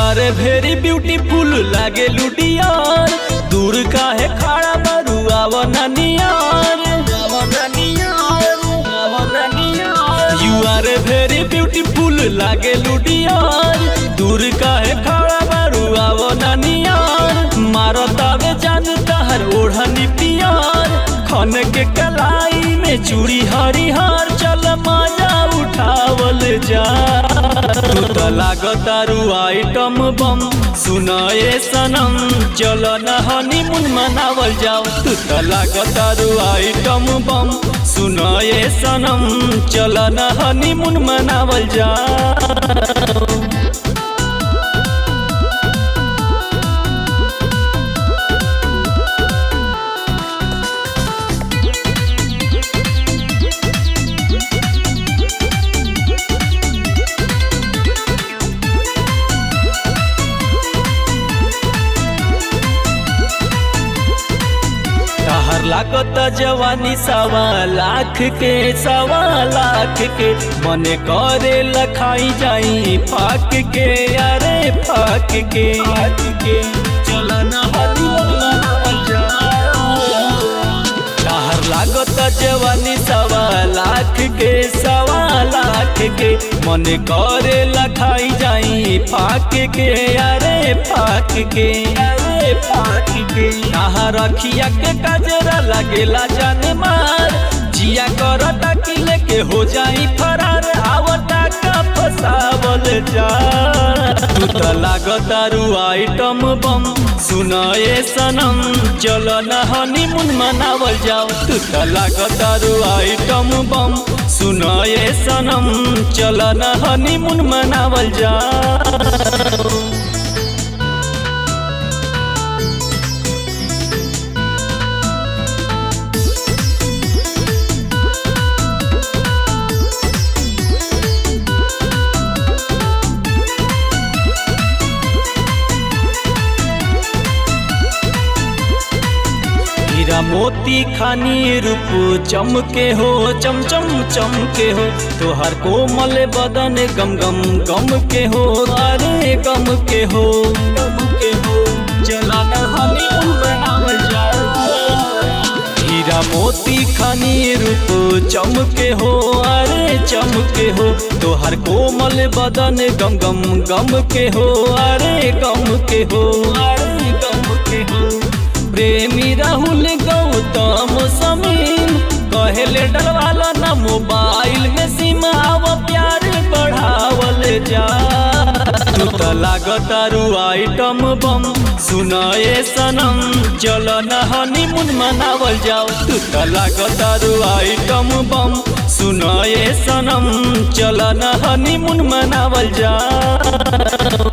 आर very beautiful लागे लुडियार, दूर काहे खड़ा बारू आवना नियार। यू आर वेरी ब्यूटीफुल लागे लुडियार, दूर काहे खड़ा बारू आवना नियार। मारतावे जानता हर ओढ़नी पियार, खन के कलाई में चूड़ी हरिहर, चल मजा उठावल जा। तू तो लागतारू आइटम बम, सुनाए सनम चल न हनीमून मनावल जाओ। तू तो लागतारू आइटम बम, सुनाए सनम चल न हनीमून मनावल जाओ। तहर लागत जवानी 1.25 के 1.25 के, मने करे लखाई जाई फाक के, अरे फाक के चल न हनीमून मनावल जाओ। तहर लागत जवानी 1.25 के 1.25 के, मने करे लखाई जाई फाक के, अरे फाक के फाक के। कहाँ रखिया के कजरा लगेला जान मार, जिया करता कि लेके हो जाई फरार, आवता का फसावल जा। तू तो लागतारू आइटम बम, सुनाए सनम चल न हनीमून मनावल जाओ। तू तो लागतारू आइटम बम, सुनाए सनम चल न हनीमून मनावल जाओ। हीरा मोती खानी रूप चमके हो, चमचम चमके हो, तोहर कोमल बदन गम गम गम के हो, अरे गम के हो चला न हनीमून मनावल जाओ। हीरा मोती खानी रूप चमके हो, अरे चमके हो, तोहर कोमल बदन गम गम गम के हो, अरे गम के हो प्रेमी राहुल गौतम समीन कहले डलवाला ना मोबाइल में सिम, आव प्यार बढ़ावल जा। तू तो लागतारू आइटम बम, सुनाए सनम चल न हनीमून मनावल जाओ। तू तो लागतारू आइटम बम, सुनाए सनम चल न हनीमून मनावल जाओ।